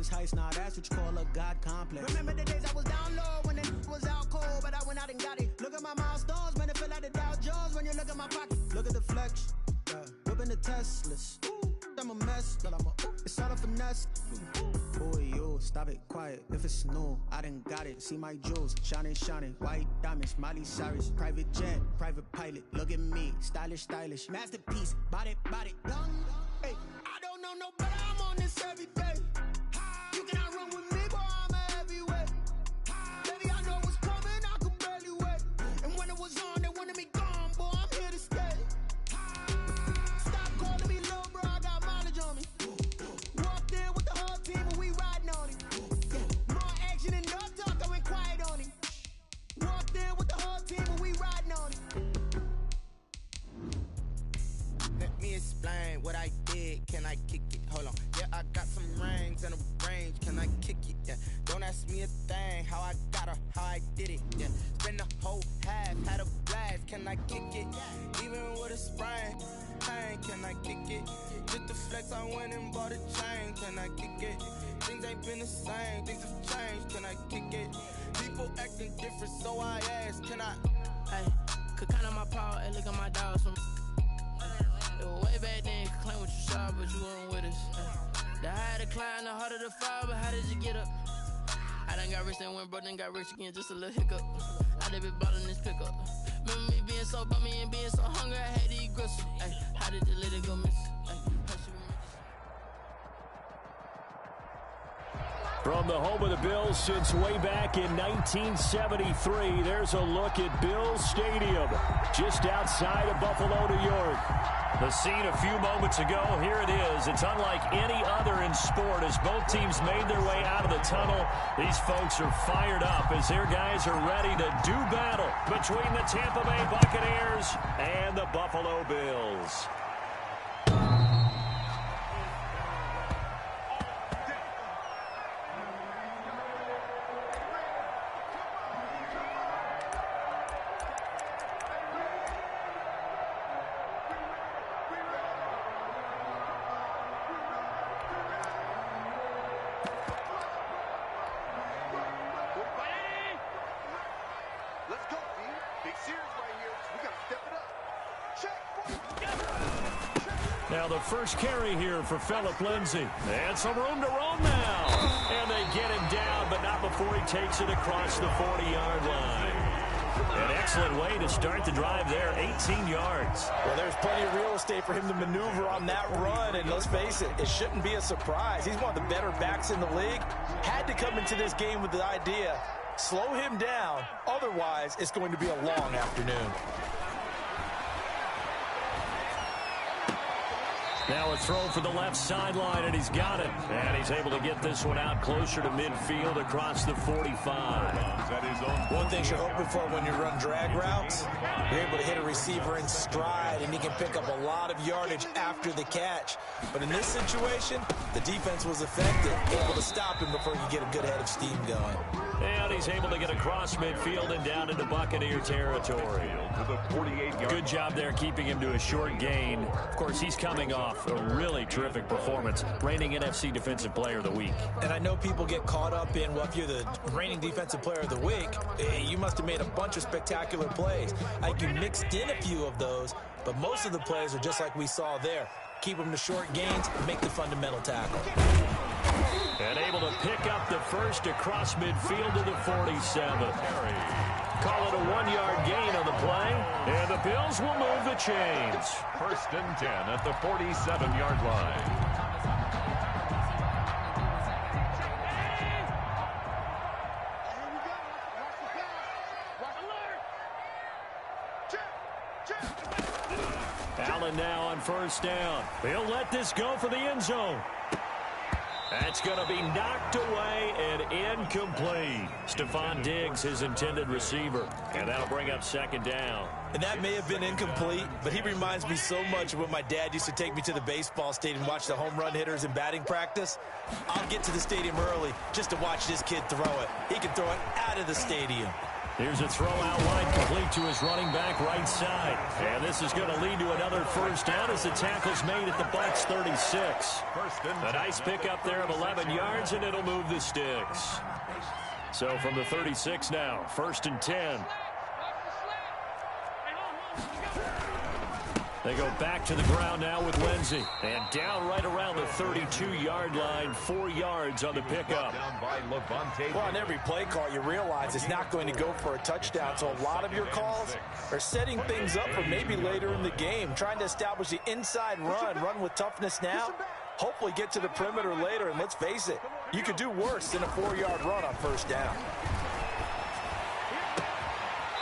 first heist, now that's what you call a God complex. Remember the days I was down low when it was out cold, but I went out and got it. Look at my milestones, man, it feel like the Dow Jones when you look at my pocket. Look at the flex, whipping the Teslas. I'm a mess, but it's all a finesse. Boy, you stop it, quiet. If it's new, I done got it. See my jewels, shining, white diamonds, Miley Cyrus, private jet, private pilot. Look at me, stylish, masterpiece, body, young. Hey, I don't know no better. I'm on this every day. You cannot run with me, boy. I'm a heavyweight. Baby, I know what's coming. I could barely wait. And when it was on, they wanted me gone, boy. I'm here to stay. Stop calling me little bro. I got mileage on me. Walked in with the whole team and we riding on it. More action and no talk. I went quiet on him. Walked in with the whole team and we riding on it. Let me explain what I did. Can I kick it? Hold on. Yeah, I got some rings and a range. Can I kick it? Yeah. Don't ask me a thing. How I got her, how I did it. Yeah. Spend the whole half, had a blast. Can I kick it? Even with a sprain. Pain, can I kick it? Just the flex, I went and bought a chain. Can I kick it? Things ain't been the same. Things have changed. Can I kick it? People acting different, so I ask. Can I? Hey, could count on my power and look at my dogs from. It was way back then, you could claim what you saw, but you weren't with us. The higher the climb, the harder the fall, but how did you get up? I done got rich and went broke, then got rich again, just a little hiccup. I done been bought in this pickup. Remember me being so bummy and being so hungry, I had to eat gristle. Ay, how did the little go miss? From the home of the Bills since way back in 1973, there's a look at Bills Stadium, just outside of Buffalo, New York. The scene a few moments ago, here it is. It's unlike any other in sport as both teams made their way out of the tunnel. These folks are fired up as their guys are ready to do battle between the Tampa Bay Buccaneers and the Buffalo Bills. Now the first carry here for Phillip Lindsay. And some room to roam now. And they get him down, but not before he takes it across the 40-yard line. An excellent way to start the drive there, 18 yards. Well, there's plenty of real estate for him to maneuver on that run, and let's face it, it shouldn't be a surprise. He's one of the better backs in the league. Had to come into this game with the idea, slow him down, otherwise it's going to be a long afternoon. Now a throw for the left sideline, and he's got it. And he's able to get this one out closer to midfield across the 45. One thing you're hoping for when you run drag routes, you're able to hit a receiver in stride, and he can pick up a lot of yardage after the catch. But in this situation, the defense was effective, able to stop him before you get a good head of steam going. And he's able to get across midfield and down into Buccaneer territory. Good job there keeping him to a short gain. Of course, he's coming off a really terrific performance, reigning NFC Defensive Player of the Week. And I know people get caught up in, well, if you're the reigning Defensive Player of the Week, you must have made a bunch of spectacular plays. I think you mixed in a few of those, but most of the plays are just like we saw there. Keep them to short gains, make the fundamental tackle. And able to pick up the first across midfield to the 47. Call it a 1-yard gain on the play, and the Bills will move the chains. 1st and 10 at the 47-yard line. Allen now on 1st down. He'll let this go for the end zone. That's going to be knocked away and incomplete. Stephon Diggs, his intended receiver. And that'll bring up 2nd down. And that may have been incomplete, but he reminds me so much of when my dad used to take me to the baseball stadium and watch the home run hitters in batting practice. I'll get to the stadium early just to watch this kid throw it. He can throw it out of the stadium. Here's a throw out wide, complete to his running back right side. And this is going to lead to another first down as the tackle's made at the Bucs 36. A nice pickup there of 11 yards, and it'll move the sticks. So from the 36 now, 1st and 10. They go back to the ground now with Lindsey. And down right around the 32-yard line, 4 yards on the pickup. Well, on every play call, you realize it's not going to go for a touchdown. So a lot of your calls are setting things up for maybe later in the game, trying to establish the inside run with toughness now, hopefully get to the perimeter later. And let's face it, you could do worse than a 4-yard run on first down.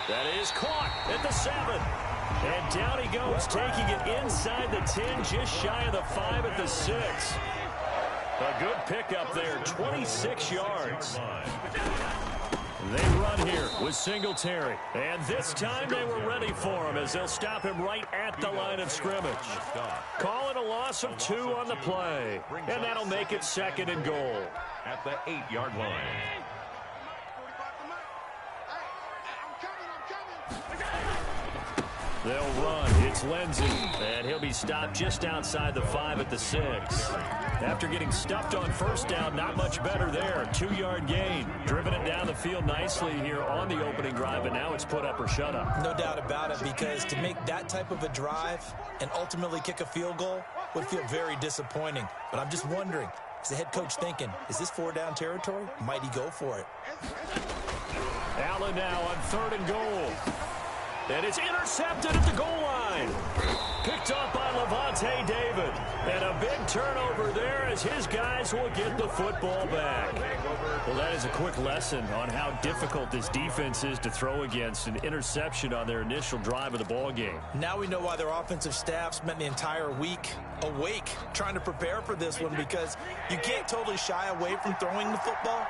That is caught at the 7. And down he goes, taking it inside the 10, just shy of the 5 at the 6. A good pickup there, 26 yards. They run here with Singletary. And this time they were ready for him as they'll stop him right at the line of scrimmage. Calling a loss of 2 on the play. And that'll make it 2nd and goal. At the 8-yard line. They'll run. It's Lindsey. And he'll be stopped just outside the 5 at the 6. After getting stuffed on first down, not much better there. 2-yard gain. Driven it down the field nicely here on the opening drive, and now it's put up or shut up. No doubt about it, because to make that type of a drive and ultimately kick a field goal would feel very disappointing. But I'm just wondering, is the head coach thinking, is this 4-down territory? Might he go for it? Allen now on 3rd and goal. And it's intercepted at the goal line. Picked up by Lavonte David. And a big turnover there as his guys will get the football back. Well, that is a quick lesson on how difficult this defense is to throw against. An interception on their initial drive of the ball game. Now we know why their offensive staff spent the entire week awake trying to prepare for this one, because you can't totally shy away from throwing the football.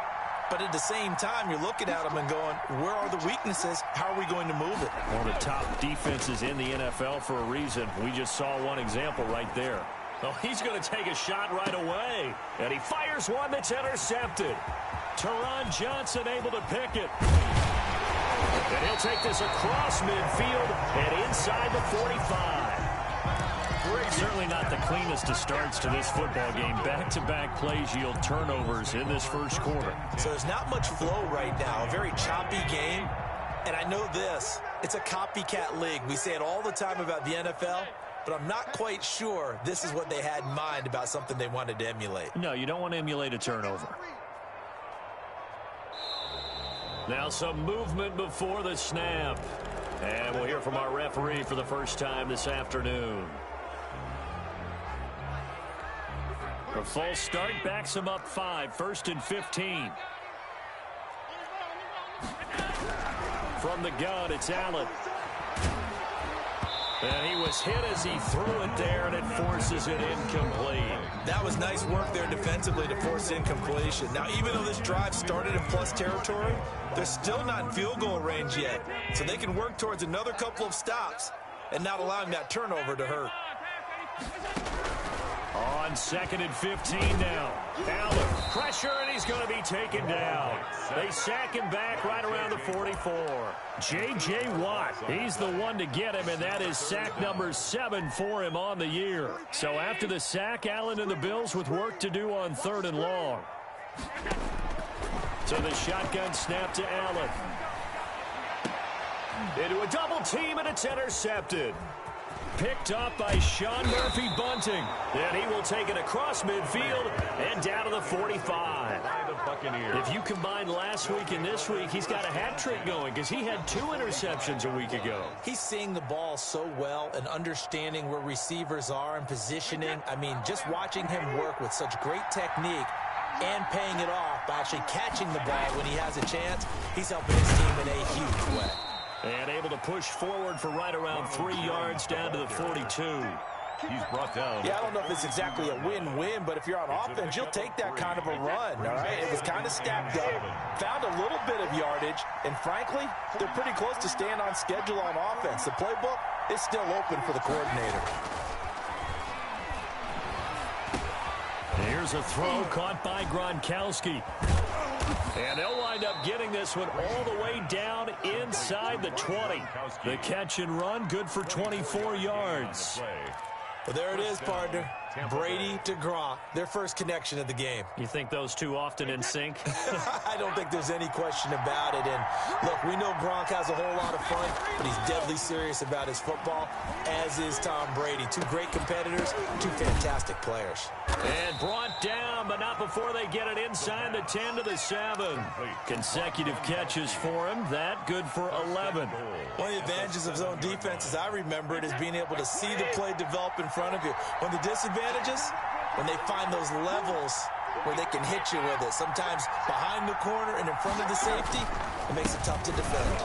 But at the same time, you're looking at them and going, where are the weaknesses? How are we going to move it? One of the top defenses in the NFL for a reason. We just saw one example right there. Oh, he's going to take a shot right away. And he fires one that's intercepted. Teron Johnson able to pick it. And he'll take this across midfield and inside the 45. Certainly not the cleanest of starts to this football game. Back-to-back plays yield turnovers in this first quarter. So there's not much flow right now. A very choppy game. And I know this. It's a copycat league. We say it all the time about the NFL, but I'm not quite sure this is what they had in mind about something they wanted to emulate. No, you don't want to emulate a turnover. Now some movement before the snap. And we'll hear from our referee for the first time this afternoon. The false start backs him up 5, 1st and 15. From the gun, it's Allen. And he was hit as he threw it there, and it forces it incomplete. That was nice work there defensively to force incompletion. Now, even though this drive started in plus territory, they're still not in field goal range yet. So they can work towards another couple of stops and not allowing that turnover to hurt. On 2nd and 15 now. Allen, pressure, and he's going to be taken down. They sack him back right around the 44. J.J. Watt, he's the one to get him, and that is sack number 7 for him on the year. So after the sack, Allen and the Bills with work to do on 3rd and long. So the shotgun snap to Allen. Into a double team, and it's intercepted. Picked up by Sean Murphy Bunting. And he will take it across midfield and down to the 45. If you combine last week and this week, he's got a hat trick going because he had 2 interceptions a week ago. He's seeing the ball so well and understanding where receivers are and positioning. I mean, just watching him work with such great technique and paying it off by actually catching the ball when he has a chance, he's helping his team in a huge way. And able to push forward for right around 3 yards down to the 42. He's brought down. Yeah, I don't know if it's exactly a win-win, but if you're on offense, you'll take that kind of a run, all right? It was kind of stacked up, found a little bit of yardage, and frankly, they're pretty close to staying on schedule on offense. The playbook is still open for the coordinator. Here's a throw caught by Gronkowski. And they'll wind up getting this one all the way down inside the 20. The catch and run, good for 24 yards. Well, there it is, partner. Brady to Gronk, their first connection of the game. You think those two often in sync? I don't think there's any question about it. And look, we know Gronk has a whole lot of fun, but he's deadly serious about his football, as is Tom Brady. Two great competitors, two fantastic players. And brought down, but not before they get it inside the 10 to the 7. Consecutive catches for him. That good for 11. One of the advantages of zone defense, as I remember it, is being able to see the play develop in front of you. When the disadvantages, when they find those levels where they can hit you with it, sometimes behind the corner and in front of the safety, it makes it tough to defend.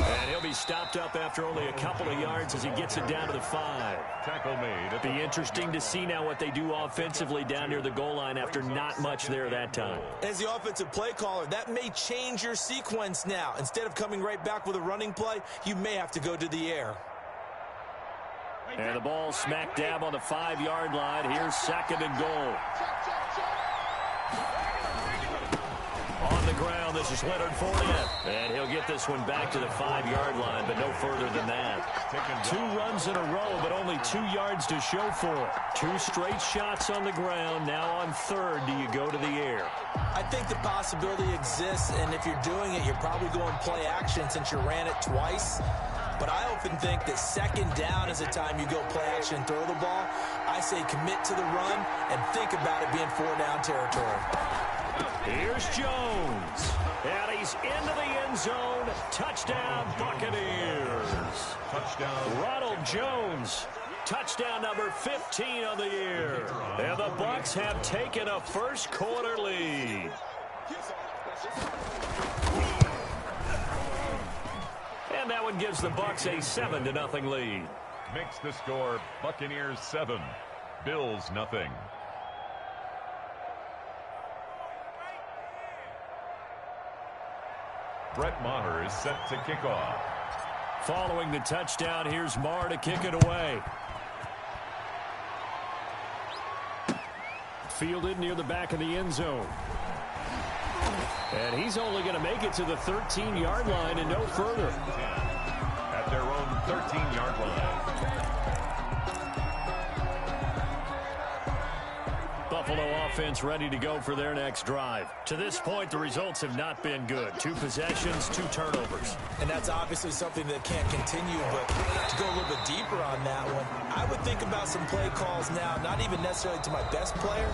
And he'll be stopped up after only a couple of yards as he gets it down to the 5. Tackle made. It'll be interesting to see now what they do offensively down near the goal line after not much there that time. As the offensive play caller, that may change your sequence now. Instead of coming right back with a running play, you may have to go to the air. And the ball smack dab on the 5-yard line. Here's 2nd and goal. On the ground, this is Leonard Fournette. And he'll get this one back to the 5-yard line, but no further than that. 2 runs in a row, but only 2 yards to show for it. 2 straight shots on the ground. Now on 3rd, do you go to the air? I think the possibility exists, and if you're doing it, you're probably going play action since you ran it twice. But I often think that 2nd down is the time you go play action and throw the ball. I say commit to the run and think about it being 4-down territory. Here's Jones. And he's into the end zone. Touchdown, Buccaneers. Touchdown. Ronald Jones. Touchdown number 15 on the year. And the Bucs have taken a first quarter lead. And that one gives the Bucs a 7-0 lead. Makes the score Buccaneers 7, Bills 0. Brett Maher is set to kick off. Following the touchdown, here's Maher to kick it away. Fielded near the back of the end zone. And he's only going to make it to the 13-yard line and no further. At their own 13-yard line. Buffalo offense ready to go for their next drive. To this point, the results have not been good. 2 possessions, 2 turnovers. And that's obviously something that can't continue, but to go a little bit deeper on that one, I would think about some play calls now, not even necessarily to my best player,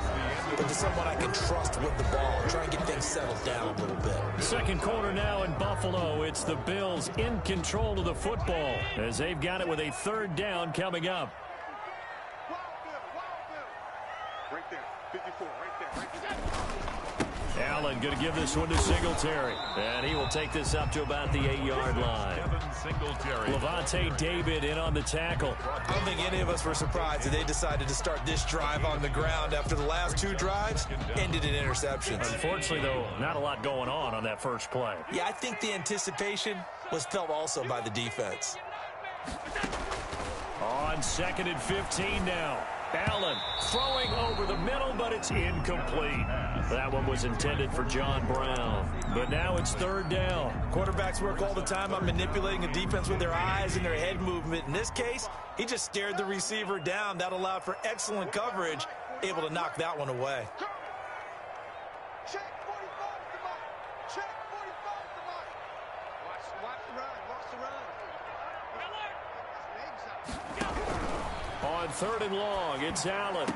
but to someone I can trust with the ball and try and get things settled down a little bit. 2nd quarter now in Buffalo. It's the Bills in control of the football as they've got it with a 3rd down coming up. Right there, 54, right there. Allen going to give this one to Singletary. And he will take this up to about the 8-yard line. Levante David in on the tackle. I don't think any of us were surprised that they decided to start this drive on the ground after the last 2 drives ended in interceptions. Unfortunately, though, not a lot going on that first play. Yeah, I think the anticipation was felt also by the defense. On 2nd and 15 now. Allen throwing over the middle, but it's incomplete. That one was intended for John Brown. But now it's 3rd down. Quarterbacks work all the time on manipulating a defense with their eyes and their head movement. In this case, he just stared the receiver down. That allowed for excellent coverage, able to knock that one away. Check 45 at the mark. Check 45 at the mark. Watch the run. Watch the run. On 3rd and long, it's Allen.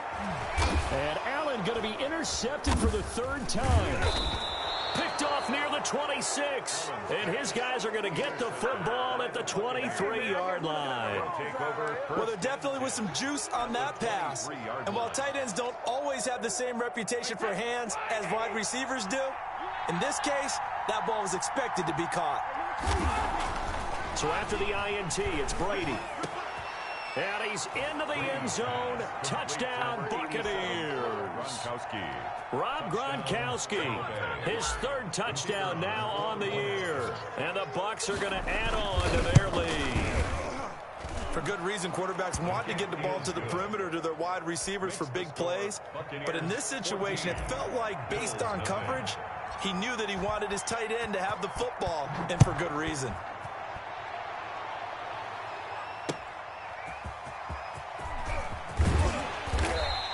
And Allen going to be intercepted for the 3rd time. Picked off near the 26. And his guys are going to get the football at the 23-yard line. Well, there definitely was some juice on that pass. And while tight ends don't always have the same reputation for hands as wide receivers do, in this case, that ball was expected to be caught. So after the INT, it's Brady. And he's into the end zone. Touchdown, Buccaneers. Rob Gronkowski, his 3rd touchdown now on the year. And the Bucs are going to add on to their lead. For good reason, quarterbacks want to get the ball to the perimeter to their wide receivers for big plays. But in this situation, it felt like, based on coverage, he knew that he wanted his tight end to have the football, and for good reason.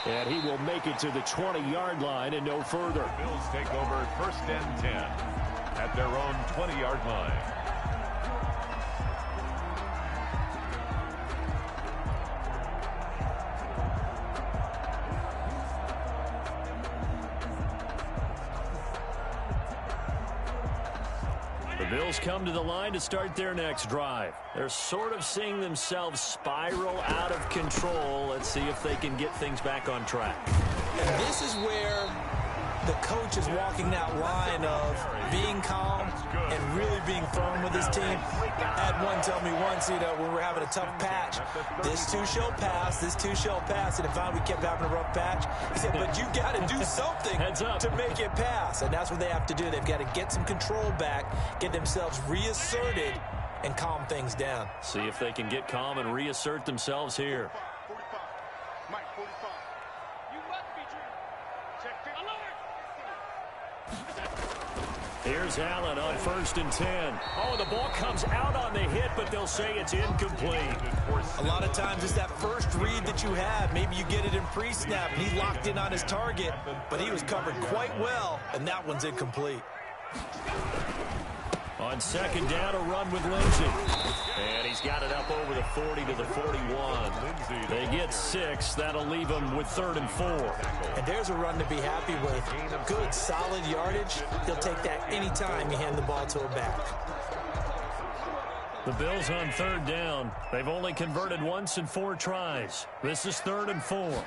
And he will make it to the 20-yard line and no further. Bills take over 1st and 10 at their own 20-yard line. The Bills come to the line to start their next drive. They're sort of seeing themselves spiral out of control. Let's see if they can get things back on track. And this is where the coach is walking that line of being calm and really being firm with his team. I had one tell me once, when we were having a tough patch, this too shall pass, this too shall pass. And if we kept having a rough patch, he said, but you got to do something to make it pass. And that's what they have to do. They've got to get some control back, get themselves reasserted, and calm things down. See if they can get calm and reassert themselves here. 45. Mike, 45. You must be dreaming. Check 50. Here's Allen on 1st and 10. Oh, the ball comes out on the hit, but they'll say it's incomplete. A lot of times it's that first read that you have. Maybe you get it in pre-snap, and he locked in on his target, but he was covered quite well, and that one's incomplete. On 2nd down, a run with Lindsey. And he's got it up over the 40 to the 41. They get 6. That'll leave them with 3rd and 4. And there's a run to be happy with. Good, solid yardage. He'll take that anytime you hand the ball to a back. The Bills on 3rd down. They've only converted once in 4 tries. This is 3rd and 4.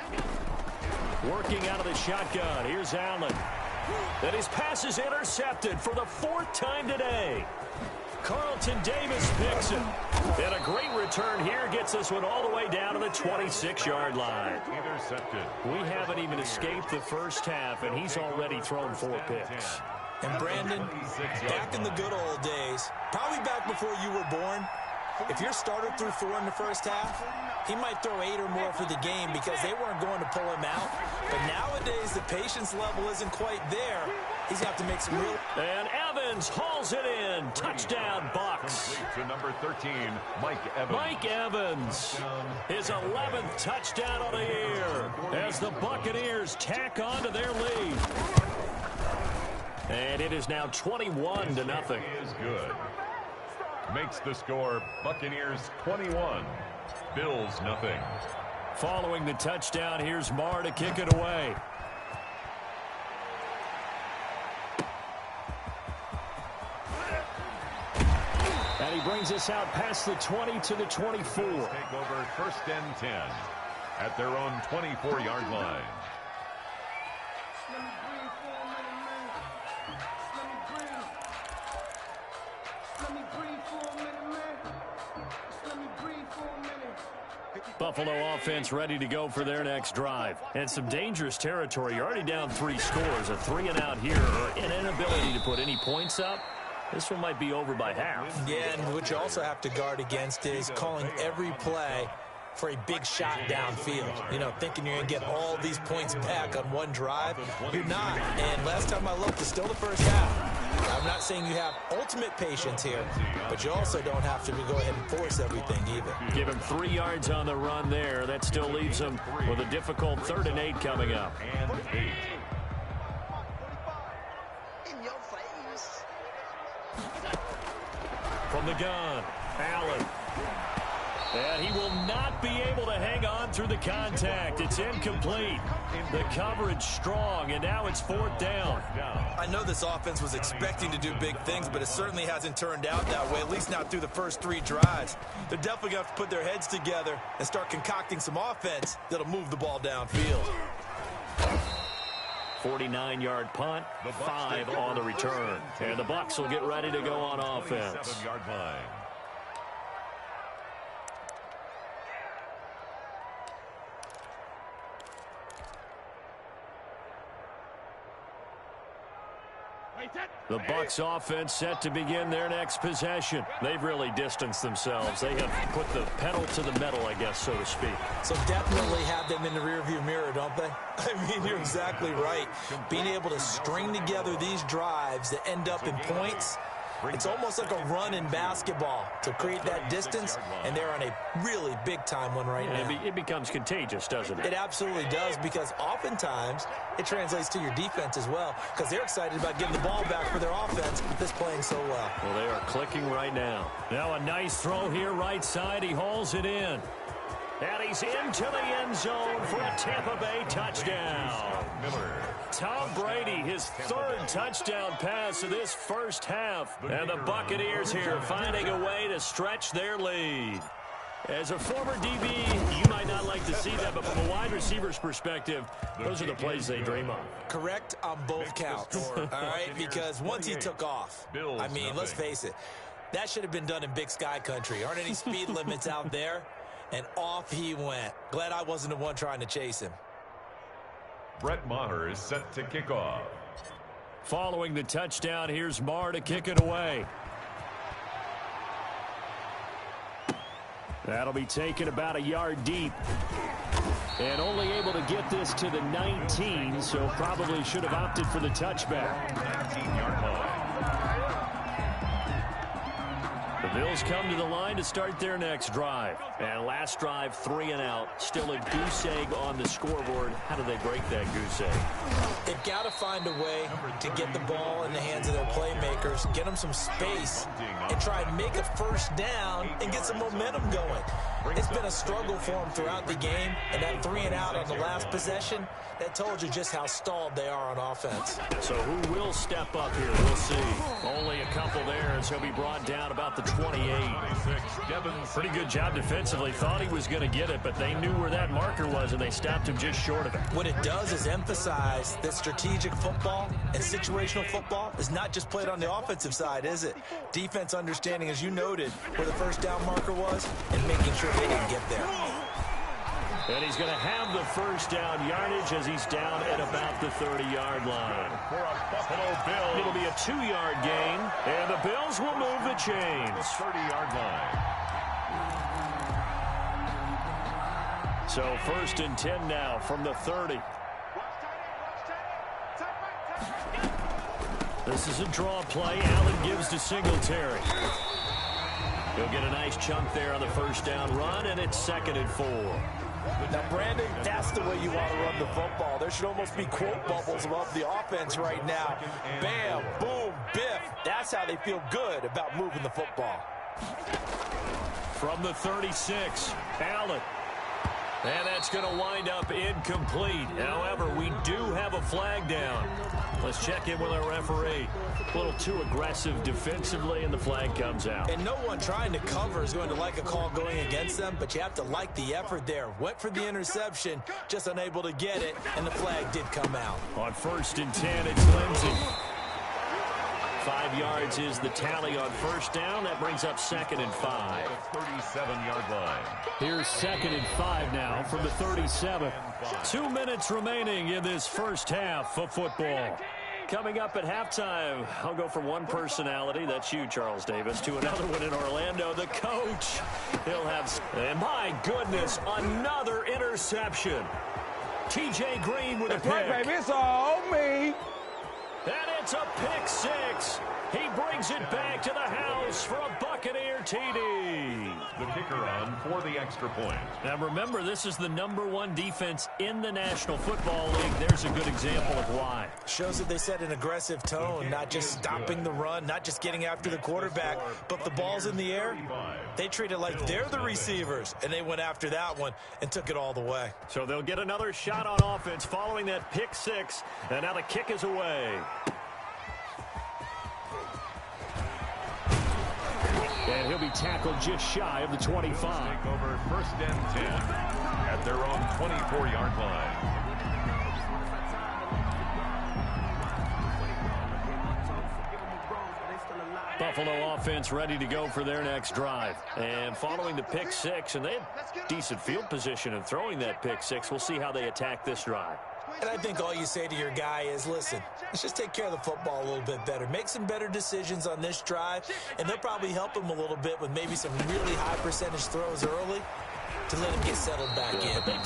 Working out of the shotgun. Here's Allen. And his pass is intercepted for the 4th time today. Carlton Davis picks it. And a great return here gets this one all the way down to the 26-yard line. Intercepted. We haven't even escaped the first half, and he's already thrown 4 picks. And Brandon, back in the good old days, probably back before you were born, if your starter threw 4 in the first half, he might throw 8 or more for the game because they weren't going to pull him out. But nowadays, the patience level isn't quite there. He's got to make some real... And Evans hauls it in. Touchdown, Bucks. To number 13, Mike Evans. Mike Evans, his 11th touchdown of the year as the Buccaneers tack on to their lead. And it is now 21-0. Is good. Makes the score Buccaneers 21, Bills nothing. Following the touchdown, here's Marr to kick it away. And he brings us out past the 20 to the 24. Take over 1st and 10 at their own 24-yard line. Buffalo offense ready to go for their next drive. And some dangerous territory. You're already down 3 scores. A 3-and-out here, or an inability to put any points up. This one might be over by half. Yeah, and what you also have to guard against is calling every play for a big shot downfield. Thinking you're going to get all these points back on one drive. You're not. And last time I looked, it's still the first half. I'm not saying you have ultimate patience here, but you also don't have to go ahead and force everything either. Give him 3 yards on the run there. That still leaves him with a difficult 3rd and 8 coming up. And 8. In your face. From the gun, Allen. And he will not be able to hang on through the contact. It's incomplete. The coverage strong, and now it's 4th down. I know this offense was expecting to do big things, but it certainly hasn't turned out that way, at least not through the first 3 drives. They're definitely going to have to put their heads together and start concocting some offense that'll move the ball downfield. 49-yard punt, 5 on the return. And the Bucs will get ready to go on offense. 7-yard line. The Bucs offense set to begin their next possession. They've really distanced themselves. They have put the pedal to the metal, I guess, so to speak. So definitely have them in the rearview mirror, don't they? I mean, you're exactly right. Being able to string together these drives that end up in points, it's almost like a run in basketball to create that distance, and they're on a really big-time one right now. It becomes contagious, doesn't it? It absolutely does, because oftentimes it translates to your defense as well, because they're excited about getting the ball back for their offense that's playing so well. Well, they are clicking right now. Now a nice throw here right side. He hauls it in. And he's into the end zone for a Tampa Bay touchdown. Tom Brady, his third touchdown pass of this first half. And the Buccaneers here finding a way to stretch their lead. As a former DB, you might not like to see that, but from a wide receiver's perspective, those are the plays they dream of. Correct on both counts, all right? Because once he took off, I mean, let's face it, that should have been done in Big Sky country. Aren't any speed limits out there? And off he went. Glad I wasn't the one trying to chase him. Brett Maher is set to kick off. Following the touchdown, here's Maher to kick it away. That'll be taken about a yard deep. And only able to get this to the 19, so probably should have opted for the touchback. 19-yard line. The Bills come to the line to start their next drive. And last drive, 3 and out. Still a goose egg on the scoreboard. How do they break that goose egg? They've got to find a way to get the ball in the hands of their playmakers, get them some space, and try and make a first down and get some momentum going. It's been a struggle for them throughout the game, and that 3 and out on the last possession, that told you just how stalled they are on offense. So who will step up here? We'll see. Only a couple there as he'll be brought down about the 28. Pretty good job defensively. Thought he was going to get it, but they knew where that marker was, and they stopped him just short of it. What it does is emphasize that strategic football and situational football is not just played on the offensive side, is it? Defense understanding, as you noted, where the first down marker was and making sure they didn't get there. And he's going to have the first down yardage as he's down at about the 30-yard line. For a Buffalo Bills. It'll be a 2-yard gain, and the Bills will move the chains. 30-yard line. So 1st and 10 now from the 30. This is a draw play. Allen gives to Singletary. He'll get a nice chunk there on the first down run, and it's 2nd and 4. Now, Brandon, that's the way you want to run the football. There should almost be quote bubbles above the offense right now. Bam, boom, biff. That's how they feel good about moving the football. From the 36, Allen. And that's going to wind up incomplete. However, we do have a flag down. Let's check in with our referee. A little too aggressive defensively, and the flag comes out. And no one trying to cover is going to like a call going against them, but you have to like the effort there. Went for the interception, just unable to get it, and the flag did come out. On 1st and 10, it's Lindsey. 5 yards is the tally on first down. That brings up 2nd and 5. 37-yard line. Here's 2nd and 5 now from the 37. 2 minutes remaining in this first half of football. Coming up at halftime, I'll go from one personality, that's you, Charles Davis, to another one in Orlando, the coach. He'll have, and my goodness, another interception. TJ Green with a pick. Right, baby, it's all me. And it's a pick 6. He brings it back to the house for a Buccaneer TD. The kicker on for the extra point. Now remember, this is the #1 defense in the National Football League. There's a good example of why. Shows that they set an aggressive tone, not just stopping the run, not just getting after the quarterback, but the ball's in the air. They treat it like they're the receivers, and they went after that one and took it all the way. So they'll get another shot on offense following that pick 6, and now the kick is away. And he'll be tackled just shy of the 25. Take over 1st and 10 at their own 24-yard line. Buffalo offense ready to go for their next drive. And following the pick 6, and they had decent field position in throwing that pick 6. We'll see how they attack this drive. And I think all you say to your guy is, listen, let's just take care of the football a little bit better. Make some better decisions on this drive, and they'll probably help him a little bit with maybe some really high percentage throws early to let him get settled back in. But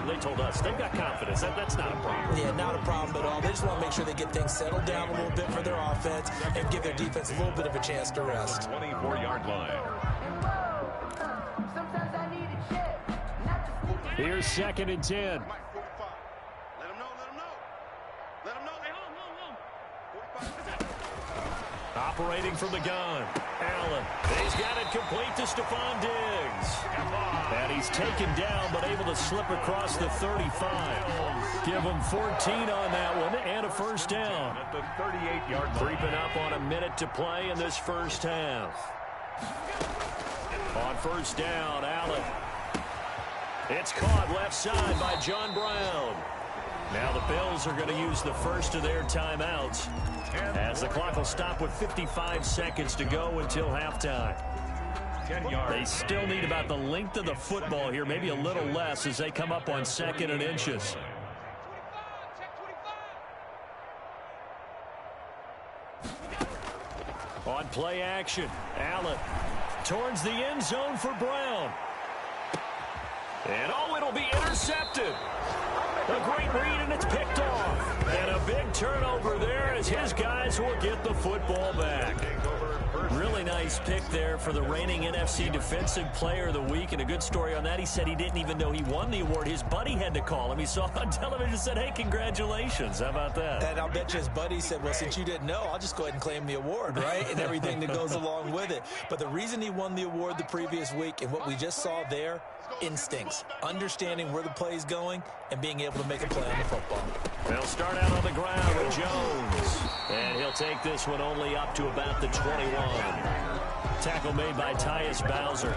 they told us they've got confidence. That's not a problem. Yeah, not a problem at all. They just want to make sure they get things settled down a little bit for their offense and give their defense a little bit of a chance to rest. 24-yard line. Here's 2nd and 10. Let him know. Let him know. Operating from the gun. Allen. He's got it complete to Stephon Diggs. And he's taken down, but able to slip across the 35. Give him 14 on that one and a first down. At the 38-yard line. Creeping up on a minute to play in this first half. On first down, Allen. It's caught left side by John Brown. Now the Bills are going to use the first of their timeouts as the clock will stop with 55 seconds to go until halftime. 10 yards. They still need about the length of the football here, maybe a little less as they come up on 2nd and inches. On play action, Allen towards the end zone for Brown. And it'll be intercepted. A great read, and it's picked off. And a big turnover there as his guys will get the football back. Really nice pick there for the reigning NFC Defensive Player of the Week. And a good story on that, he said he didn't even know he won the award. His buddy had to call him. He saw it on television and said, hey, congratulations. How about that? And I'll bet you his buddy said, well, since you didn't know, I'll just go ahead and claim the award, right? And everything that goes along with it. But the reason he won the award the previous week and what we just saw there, instincts, understanding where the play is going, and being able to make a play on the football. They'll start out on the ground with Jones. And he'll take this one only up to about the 21. Tackle made by Tyus Bowser.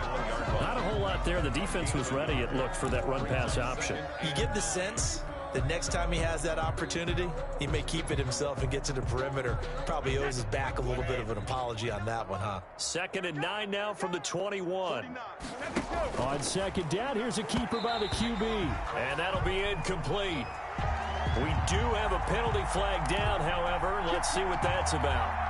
Not a whole lot there. The defense was ready, it looked, for that run-pass option. You get the sense the next time he has that opportunity, he may keep it himself and get to the perimeter. Probably owes his back a little bit of an apology on that one, huh? 2nd and 9 now from the 21. On 2nd down, here's a keeper by the QB. And that'll be incomplete. We do have a penalty flag down, however. Let's see what that's about.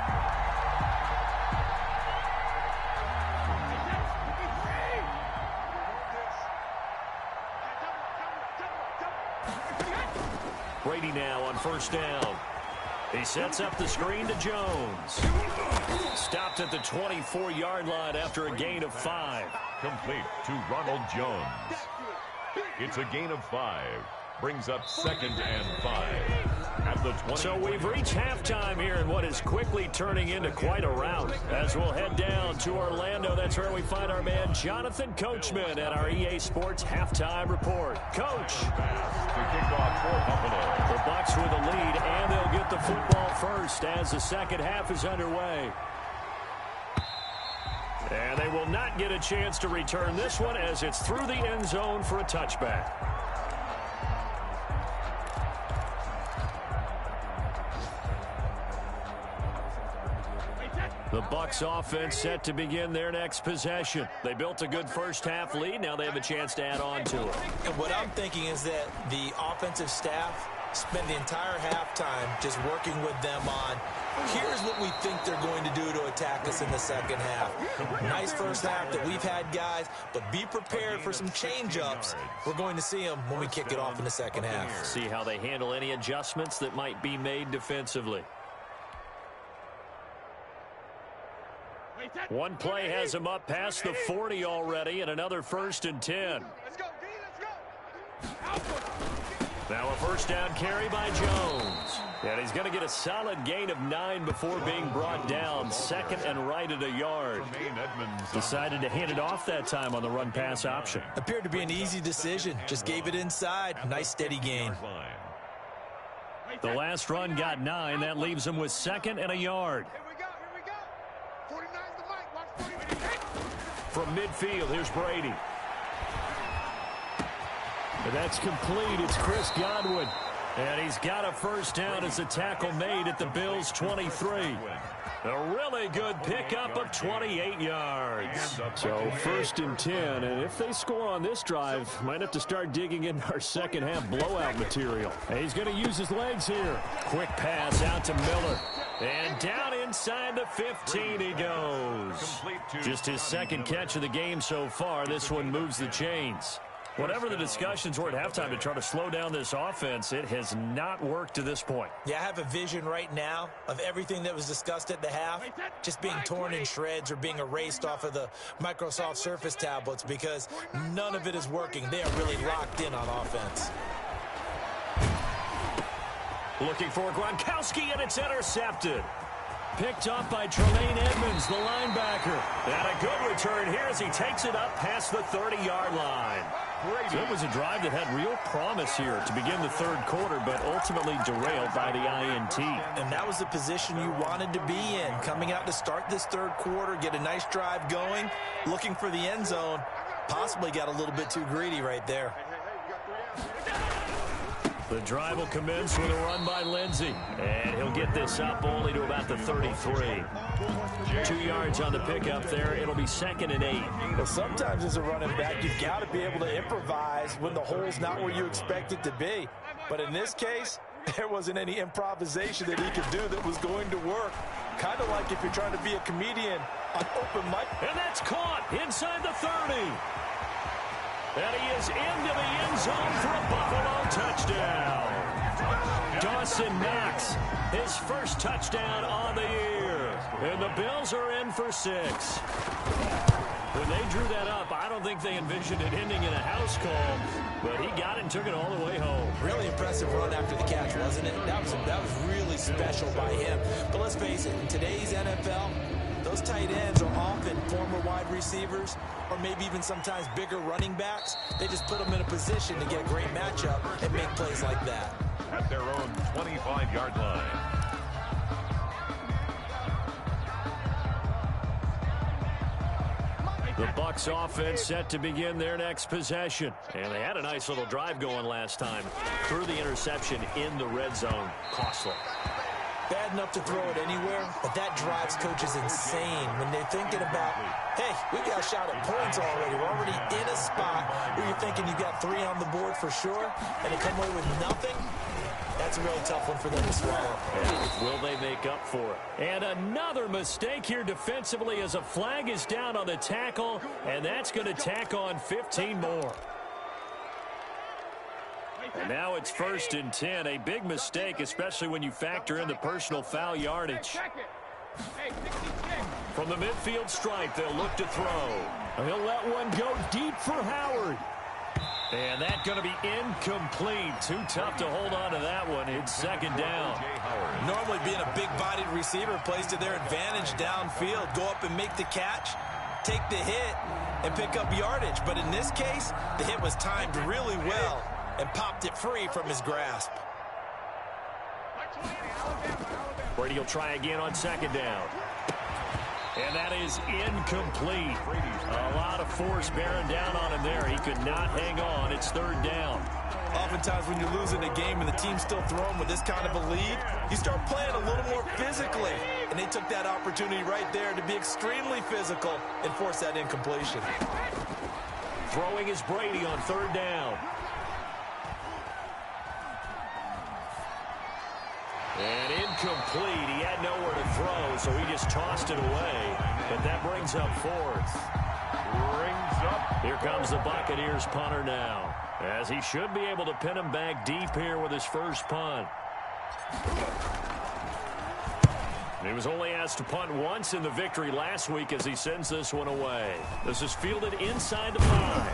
Brady now on first down. He sets up the screen to Jones. Stopped at the 24-yard line after a gain of 5. Complete to Ronald Jones. It's a gain of 5. Brings up 2nd and 5. At the 20. So we've reached halftime here in what is quickly turning into quite a rout. As we'll head down to Orlando, that's where we find our man Jonathan Coachman at our EA Sports Halftime Report. Coach. To kick off for Buffalo. The Bucs with a lead, and they'll get the football first as the second half is underway. And they will not get a chance to return this one as it's through the end zone for a touchback. The Bucs offense set to begin their next possession. They built a good first half lead. Now they have a chance to add on to it. And what I'm thinking is that the offensive staff spend the entire halftime just working with them on, here's what we think they're going to do to attack us in the second half. Nice first half that we've had, guys, but be prepared for some change-ups. We're going to see them when we kick it off in the second half. See how they handle any adjustments that might be made defensively. One play has him up past the 40 already, and another 1st and 10. Let's go, D, let's go. Now a first down carry by Jones. And he's going to get a solid gain of 9 before being brought down. 2nd and right at a yard. Decided to hand it off that time on the run-pass option. Appeared to be an easy decision. Just gave it inside. Nice steady gain. The last run got 9. That leaves him with 2nd and a yard. Here we go. 49's the mic. Watch 49. From midfield, here's Brady. And that's complete. It's Chris Godwin. And he's got a first down as a tackle made at the Bills' 23. A really good pickup of 28 yards. So 1st and 10, and if they score on this drive, might have to start digging in our second half blowout material. And he's going to use his legs here. Quick pass out to Miller. And down inside the 15 he goes. Just his second catch of the game so far. This one moves the chains. Whatever the discussions were at halftime to try to slow down this offense, it has not worked to this point. Yeah, I have a vision right now of everything that was discussed at the half just being torn in shreds or being erased off of the Microsoft Surface tablets because none of it is working. They are really locked in on offense. Looking for Gronkowski, and it's intercepted. Picked up by Tremaine Edmonds, the linebacker. And a good return here as he takes it up past the 30-yard line. So it was a drive that had real promise here to begin the third quarter, but ultimately derailed by the INT. And that was the position you wanted to be in, coming out to start this third quarter, get a nice drive going, looking for the end zone. Possibly got a little bit too greedy right there. The drive will commence with a run by Lindsey. And he'll get this up only to about the 33. 2 yards on the pickup there. It'll be 2nd and 8. Well, sometimes as a running back, you've got to be able to improvise when the hole's not where you expect it to be. But in this case, there wasn't any improvisation that he could do that was going to work. Kind of like if you're trying to be a comedian on open mic. And that's caught inside the 30. And he is into the end zone for a Buffalo touchdown. Dawson Knox, his first touchdown on the year. And the Bills are in for 6. When they drew that up, I don't think they envisioned it ending in a house call, but he got it and took it all the way home. Really impressive run after the catch, wasn't it? That was really special by him. But let's face it, in today's NFL, those tight ends are often former wide receivers or maybe even sometimes bigger running backs. They just put them in a position to get a great matchup and make plays like that. At their own 25-yard line. The Bucs offense set to begin their next possession. And they had a nice little drive going last time. Threw the interception in the red zone. Costly. Bad enough to throw it anywhere, but that drives coaches insane when they're thinking about, hey, we got a shot at points already. We're already in a spot where you're thinking you got 3 on the board for sure, and they come away with nothing. That's a really tough one for them to swallow. And will they make up for it? And another mistake here defensively as a flag is down on the tackle, and that's going to tack on 15 more. And now it's 1st and 10. A big mistake, especially when you factor in the personal foul yardage. From the midfield stripe, they'll look to throw. He'll let one go deep for Howard. And that's going to be incomplete. Too tough to hold on to that one. It's 2nd down. Normally being a big-bodied receiver plays to their advantage downfield. Go up and make the catch, take the hit, and pick up yardage. But in this case, the hit was timed really well and popped it free from his grasp. Brady will try again on 2nd down. And that is incomplete. A lot of force bearing down on him there. He could not hang on. It's 3rd down. Oftentimes when you're losing a game and the team's still throwing with this kind of a lead, you start playing a little more physically. And they took that opportunity right there to be extremely physical and force that incompletion. Throwing is Brady on 3rd down. And incomplete. He had nowhere to throw, so he just tossed it away. But that brings up 4th. Here comes the Buccaneers punter now, as he should be able to pin him back deep here with his first punt. He was only asked to punt once in the victory last week as he sends this one away. This is fielded inside the 5.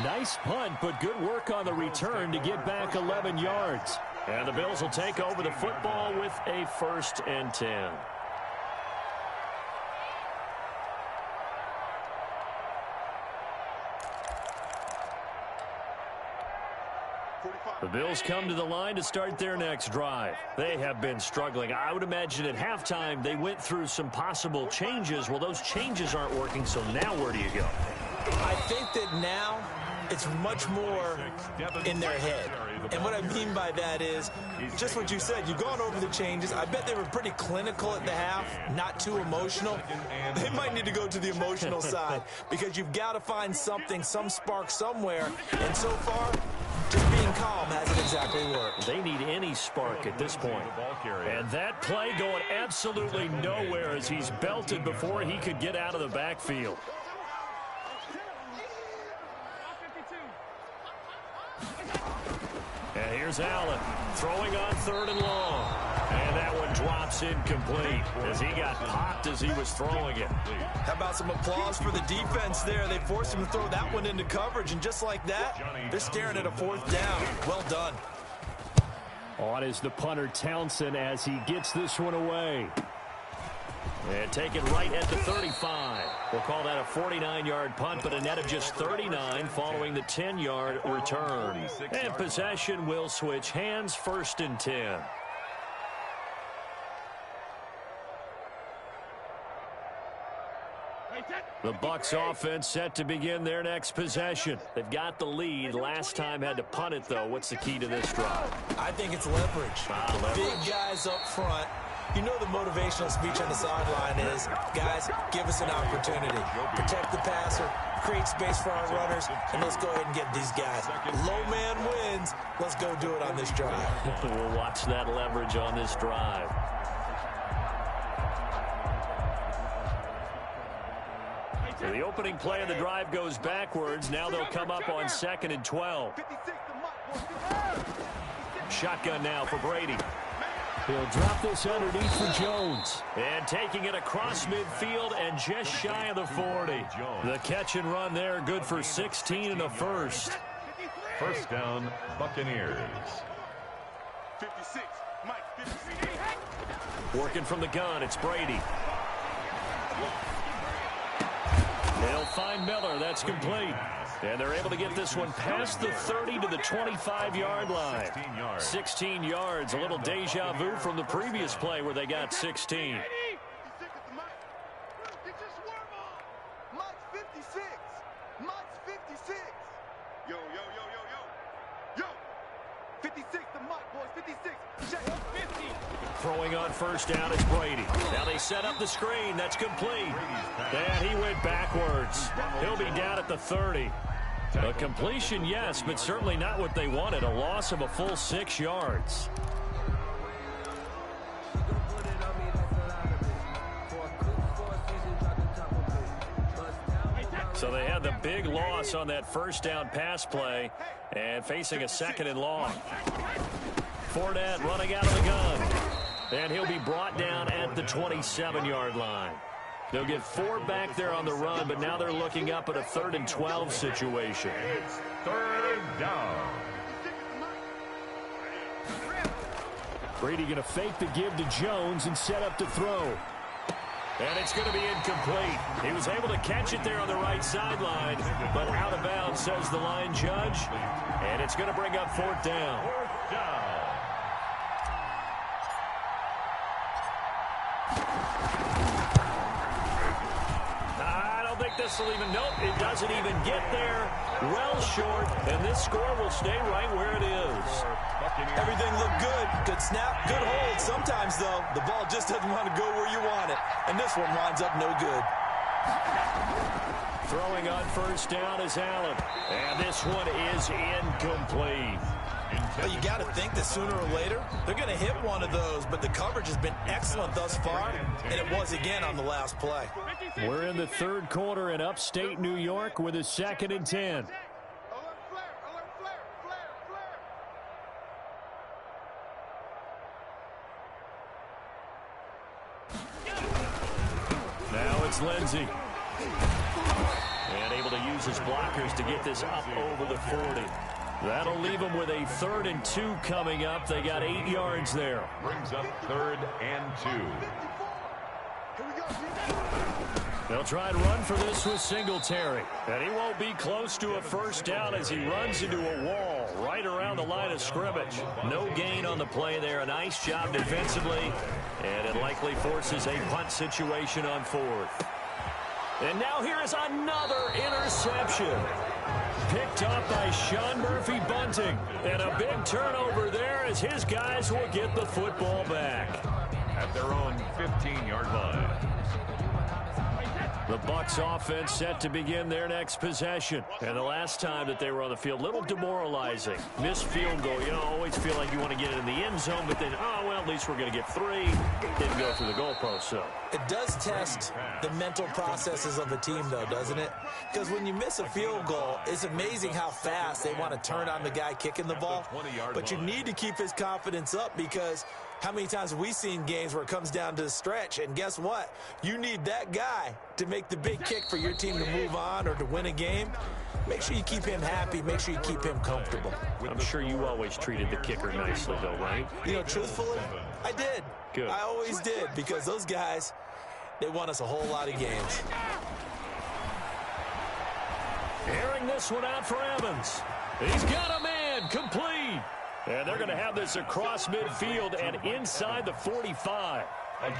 Nice punt, but good work on the return to get back 11 yards. And the Bills will take over the football with a 1st and 10. The Bills come to the line to start their next drive. They have been struggling. I would imagine at halftime they went through some possible changes. Well, those changes aren't working, so now where do you go? I think that now it's much more in their head. And what I mean by that is just what you said. You've gone over the changes. I bet they were pretty clinical at the half, not too emotional. They might need to go to the emotional side because you've got to find something, some spark somewhere. And so far, just being calm hasn't exactly worked. They need any spark at this point. And that play going absolutely nowhere as he's belted before he could get out of the backfield. And here's Allen throwing on 3rd and long. And that one drops incomplete as he got popped as he was throwing it. How about some applause for the defense there? They forced him to throw that one into coverage, and just like that, they're staring at a 4th down. Well done. On is the punter Townsend as he gets this one away. And taken right at the 35. We'll call that a 49-yard punt, but a net of just 39 following the 10-yard return. And possession will switch hands, 1st and 10. The Bucs offense set to begin their next possession. They've got the lead. Last time had to punt it, though. What's the key to this drive? I think it's leverage. Big guys up front. You know the motivational speech on the sideline is, guys, give us an opportunity. Protect the passer, create space for our runners, and let's go ahead and get these guys. Low man wins. Let's go do it on this drive. We'll watch that leverage on this drive. So the opening play of the drive goes backwards. Now they'll come up on 2nd and 12. Shotgun now for Brady. He'll drop this underneath for Jones. And taking it across midfield and just shy of the 40. The catch and run there, good for 16 and a first. 1st down, Buccaneers. 56, Mike, 56. Working from the gun, it's Brady. They'll find Miller. That's complete. And they're able to get this one past the 30 to the 25-yard line. 16 yards. A little deja vu from the previous play where they got 16. Mike's 56. Mike's 56. Yo, yo, yo, yo, yo. Yo. 56 to Mike, boys. 56. Check 50. Throwing on 1st down is Brady. Now they set up the screen. That's complete. And he went backwards. He'll be down at the 30. A completion, yes, but certainly not what they wanted. A loss of a full 6 yards. So they had the big loss on that 1st down pass play and facing a 2nd and long. Fournette running out of the gun. And he'll be brought down at the 27-yard line. They'll get 4 back there on the run, but now they're looking up at a 3rd and 12 situation. It's 3rd down. Brady going to fake the give to Jones and set up to throw. And it's going to be incomplete. He was able to catch it there on the right sideline, but out of bounds, says the line judge. And it's going to bring up 4th down. 4th down. This will even, nope, it doesn't even get there. Well short, and this score will stay right where it is. Everything looked good. Good snap, good hold. Sometimes, though, the ball just doesn't want to go where you want it. And this one winds up no good. Throwing on 1st down is Allen. And this one is incomplete. But you got to think that sooner or later, they're going to hit one of those. But the coverage has been excellent thus far, and it was again on the last play. We're in the 3rd quarter in upstate New York with a 2nd and 10. Now it's Lindsey. And able to use his blockers to get this up over the 40. That'll leave them with a 3rd and 2 coming up. They got 8 yards there. Brings up 3rd and 2. They'll try and run for this with Singletary. And he won't be close to a 1st down as he runs into a wall right around the line of scrimmage. No gain on the play there. A nice job defensively. And it likely forces a punt situation on 4th. And now here is another interception. Picked up by Sean Murphy Bunting. And a big turnover there as his guys will get the football back. At their own 15-yard line. The Bucs offense set to begin their next possession. And the last time that they were on the field, a little demoralizing. Missed field goal. You know, always feel like you want to get it in the end zone, but then, oh, well, at least we're going to get 3. Didn't go through the goalpost, so. It does test the mental processes of a team, though, doesn't it? Because when you miss a field goal, it's amazing how fast they want to turn on the guy kicking the ball. But you need to keep his confidence up because how many times have we seen games where it comes down to the stretch? And guess what? You need that guy to make the big kick for your team to move on or to win a game. Make sure you keep him happy. Make sure you keep him comfortable. I'm sure you always treated the kicker nicely, though, right? You know, truthfully, I did. Good. I always did because those guys, they won us a whole lot of games. Airing this one out for Evans. He's got a man complete. And they're going to have this across midfield and inside the 45.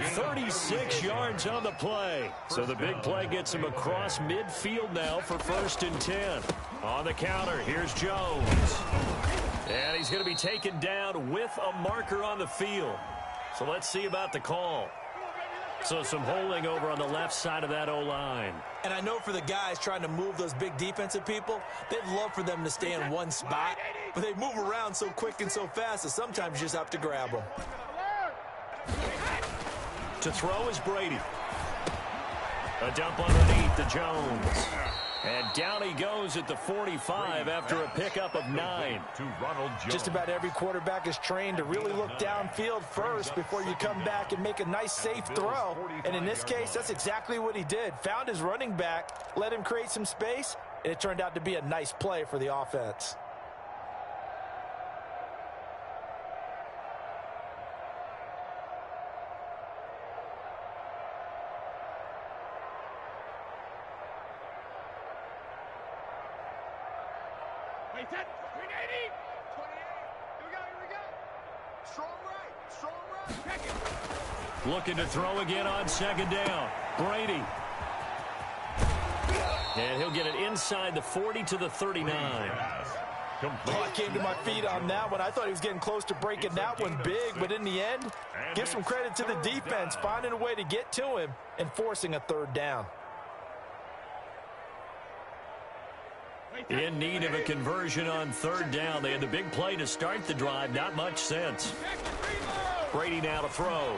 36 yards on the play. So the big play gets him across midfield now for 1st and 10. On the counter, here's Jones. And he's going to be taken down with a marker on the field. So let's see about the call. So some holding over on the left side of that O-line. And I know for the guys trying to move those big defensive people, they'd love for them to stay in one spot. But they move around so quick and so fast that sometimes you just have to grab them. To throw is Brady. A dump underneath to Jones. And down he goes at the 45 after a pickup of 9. To Ronald Jones. Just about every quarterback is trained to really look downfield first before you come back and make a nice, safe throw. And in this case, that's exactly what he did. Found his running back, let him create some space, and it turned out to be a nice play for the offense. Looking to throw again on 2nd down. Brady. And he'll get it inside the 40 to the 39. Oh, I came to my feet on that one. I thought he was getting close to breaking that one big, but in the end, give some credit to the defense, finding a way to get to him and forcing a 3rd down. In need of a conversion on 3rd down. They had the big play to start the drive. Not much sense. Brady now to throw.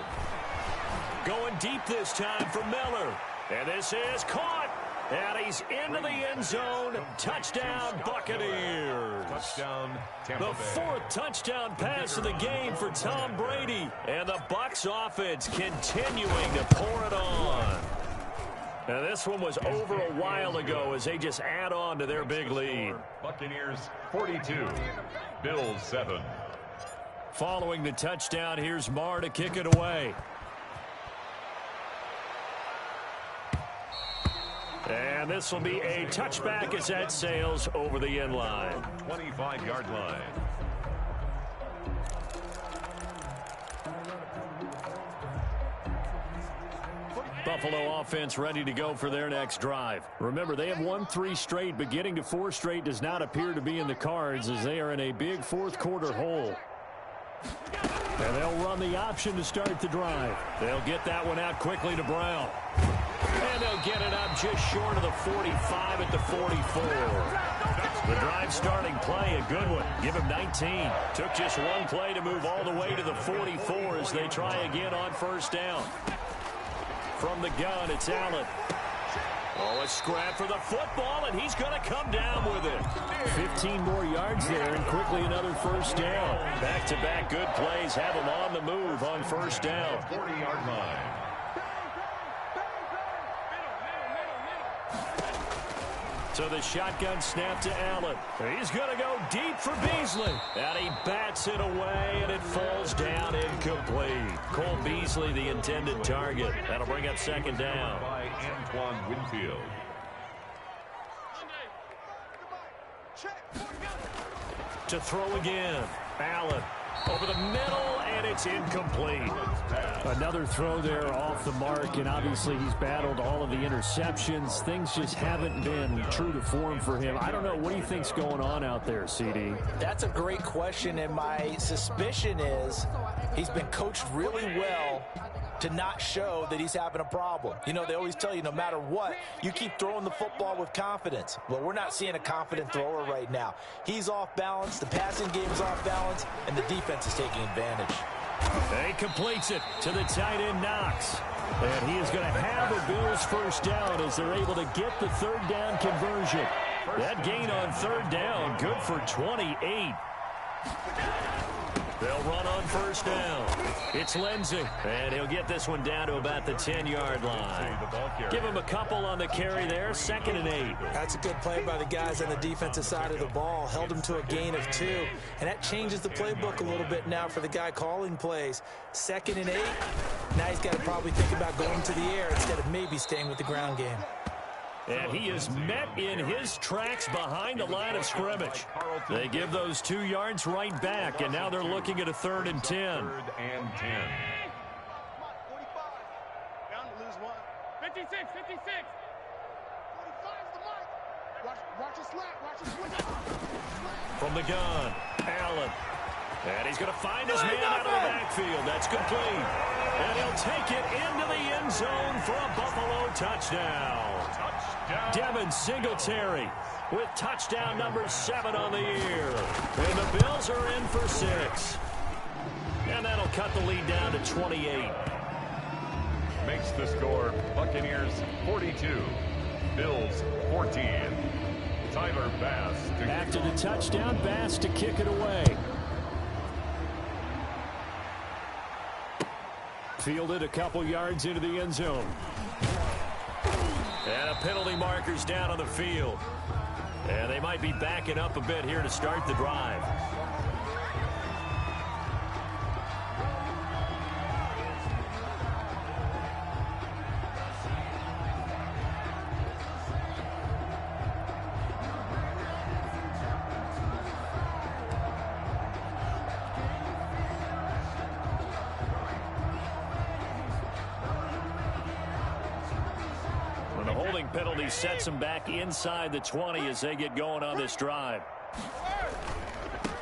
Going deep this time for Miller. And this is caught. And he's into the end zone. Touchdown, Buccaneers. Touchdown, Tampa Bay. The 4th touchdown pass of the game for Tom Brady. And the Bucs offense continuing to pour it on. Now this one was over a while ago as they just add on to their big lead. Buccaneers 42, Bills 7. Following the touchdown, here's Marr to kick it away. And this will be a touchback as that sails over the end line. 25-yard line. Buffalo offense ready to go for their next drive. Remember, they have won 3 straight, but getting to 4 straight does not appear to be in the cards as they are in a big 4th quarter hole. And they'll run the option to start the drive. They'll get that one out quickly to Brown. And they'll get it up just short of the 45 at the 44. The drive starting play, a good one. Give him 19. Took just one play to move all the way to the 44 as they try again on 1st down. From the gun, it's Allen. Oh, a scrap for the football, and he's going to come down with it. 15 more yards there, and quickly another 1st down. Back-to-back good plays have him on the move on 1st down. 40-yard line. So the shotgun snap to Allen. He's going to go deep for Beasley. And he bats it away, and it falls down incomplete. Cole Beasley, the intended target. That'll bring up 2nd down. By Antoine Winfield. To throw again. Allen over the middle, and it's incomplete. Another throw there off the mark, and obviously he's battled all of the interceptions. Things just haven't been true to form for him. I don't know. What do you think's going on out there, CD? That's a great question, and my suspicion is he's been coached really well to not show that he's having a problem. You know, they always tell you no matter what, you keep throwing the football with confidence. Well, we're not seeing a confident thrower right now. He's off balance, the passing game's off balance, and the defense is taking advantage. He completes it to the tight end, Knox. And he is going to have a Bills first down as they're able to get the third down conversion. That gain on third down, good for 28. They'll run on first down. It's Lindsey, and he'll get this one down to about the 10-yard line. Give him a couple on the carry there, 2nd and 8. That's a good play by the guys on the defensive side of the ball. Held him to a gain of 2, and that changes the playbook a little bit now for the guy calling plays. 2nd and 8. Now he's got to probably think about going to the air instead of maybe staying with the ground game. And he is met in his tracks behind the line of scrimmage. They give those 2 yards right back, and now they're looking at a 3rd and 10. 3rd and 10. 45. Bound to lose one. 56, 56. 45's the mark. Watch it slap. Watch it swing. From the gun, Allen. And he's going to find his man out of the backfield. That's complete. And he'll take it into the end zone for a Buffalo touchdown. Devin Singletary with touchdown number 7 on the year. And the Bills are in for 6. And that'll cut the lead down to 28. Makes the score Buccaneers 42, Bills 14. Tyler Bass. After the touchdown, Bass to kick it away. Fielded a couple yards into the end zone. And a penalty marker's down on the field. And they might be backing up a bit here to start the drive. Penalty sets them back inside the 20 as they get going on this drive.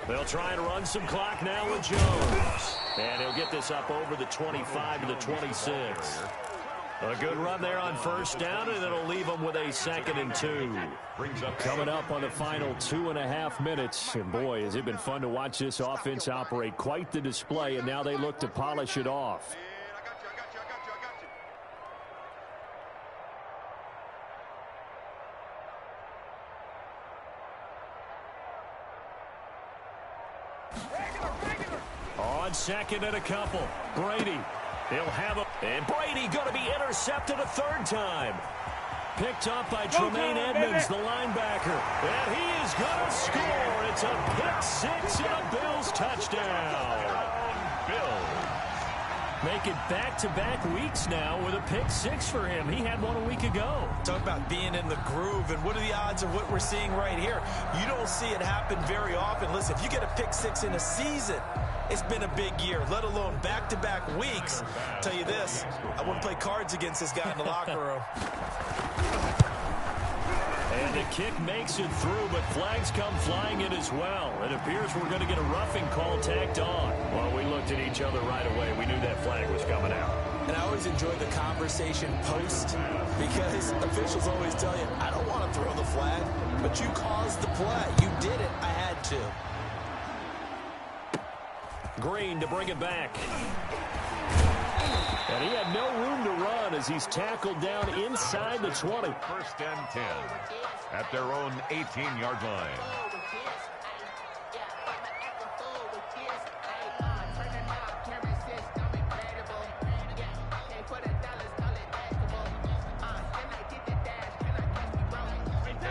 They'll try to run some clock now with Jones. And he'll get this up over the 25 to the 26. A good run there on first down, and it'll leave them with a 2nd and 2. Coming up on the final 2.5 minutes. And boy, has it been fun to watch this offense operate. Quite the display, and now they look to polish it off. On 2nd and a couple. Brady. He'll have a... And Brady going to be intercepted a 3rd time. Picked up by Tremaine Edmonds, the linebacker. And he is going to score. It's a pick 6 and a Bills touchdown. Bills. Make it back-to-back weeks now with a pick 6 for him. He had one a week ago. Talk about being in the groove, and what are the odds of what we're seeing right here? You don't see it happen very often. Listen, if you get a pick 6 in a season, it's been a big year, let alone back-to-back weeks. I'll tell you this, I wouldn't play cards against this guy in the locker room. And the kick makes it through, but flags come flying in as well. It appears we're going to get a roughing call tacked on. Well, we looked at each other right away. We knew that flag was coming out. And I always enjoy the conversation post, because officials always tell you, I don't want to throw the flag, but you caused the play. You did it. I had to. Green to bring it back. And he had no room to run as he's tackled down inside the 20. 1st and 10 at their own 18-yard line.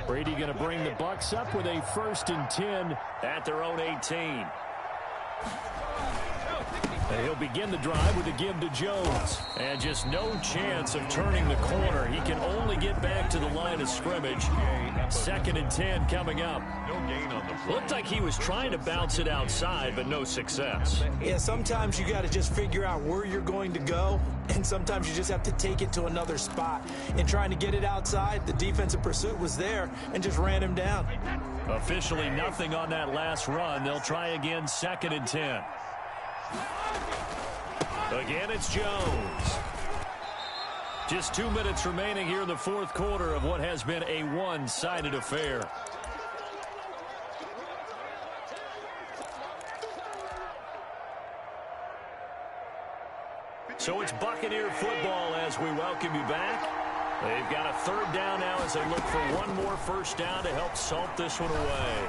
Brady going to bring the Bucs up with a 1st and 10 at their own 18. And he'll begin the drive with a give to Jones. And just no chance of turning the corner. He can only get back to the line of scrimmage. 2nd and 10 coming up. Looked like he was trying to bounce it outside, but no success. Yeah, sometimes you got to just figure out where you're going to go, and sometimes you just have to take it to another spot. In trying to get it outside, the defensive pursuit was there and just ran him down. Officially nothing on that last run. They'll try again, 2nd and 10. Again, it's Jones. Just 2 minutes remaining here in the 4th quarter of what has been a one-sided affair. So it's Buccaneer football as we welcome you back. They've got a 3rd down now as they look for one more first down to help salt this one away.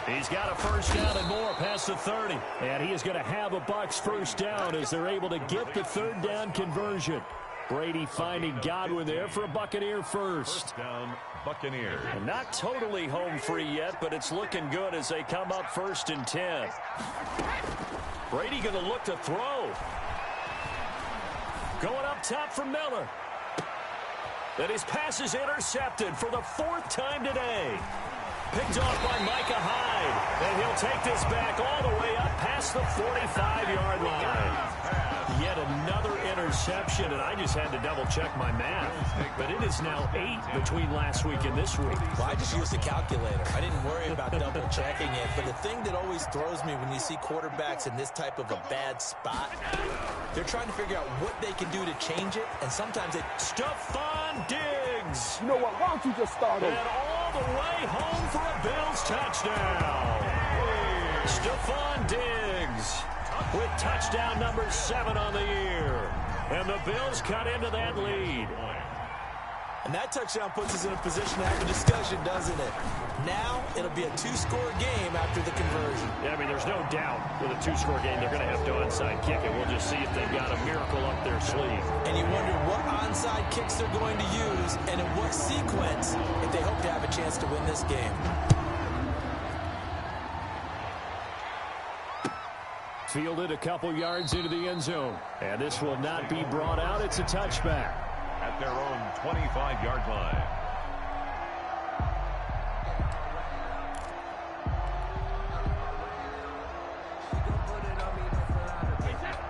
He's got a first down and more past the 30. And he is going to have a Bucs first down as they're able to get the 3rd down conversion. Brady finding Godwin there for a Buccaneer first. First down, Buccaneers. And not totally home free yet, but it's looking good as they come up 1st and 10. Brady going to look to throw. Going up top for Miller. And his pass is intercepted for the 4th time today. Picked off by Micah Hyde. And he'll take this back all the way up past the 45-yard line. Yet another interception, and I just had to double-check my math. But it is now 8 between last week and this week. Well, I just used a calculator. I didn't worry about double-checking it. But the thing that always throws me when you see quarterbacks in this type of a bad spot, they're trying to figure out what they can do to change it, and sometimes they... Stephon Diggs! You know what? Why don't you just start over? And all the way home for a Bills touchdown. Stephon Diggs with touchdown number 7 on the year. And the Bills cut into that lead. And that touchdown puts us in a position to have a discussion, doesn't it? Now, it'll be a 2-score game after the conversion. Yeah, I mean, there's no doubt with a 2-score game, they're going to have to onside kick it. We'll just see if they've got a miracle up their sleeve. And you wonder what onside kicks they're going to use and in what sequence if they hope to have a chance to win this game. Fielded a couple yards into the end zone. And this will not be brought out. It's a touchback. At their own 25-yard line.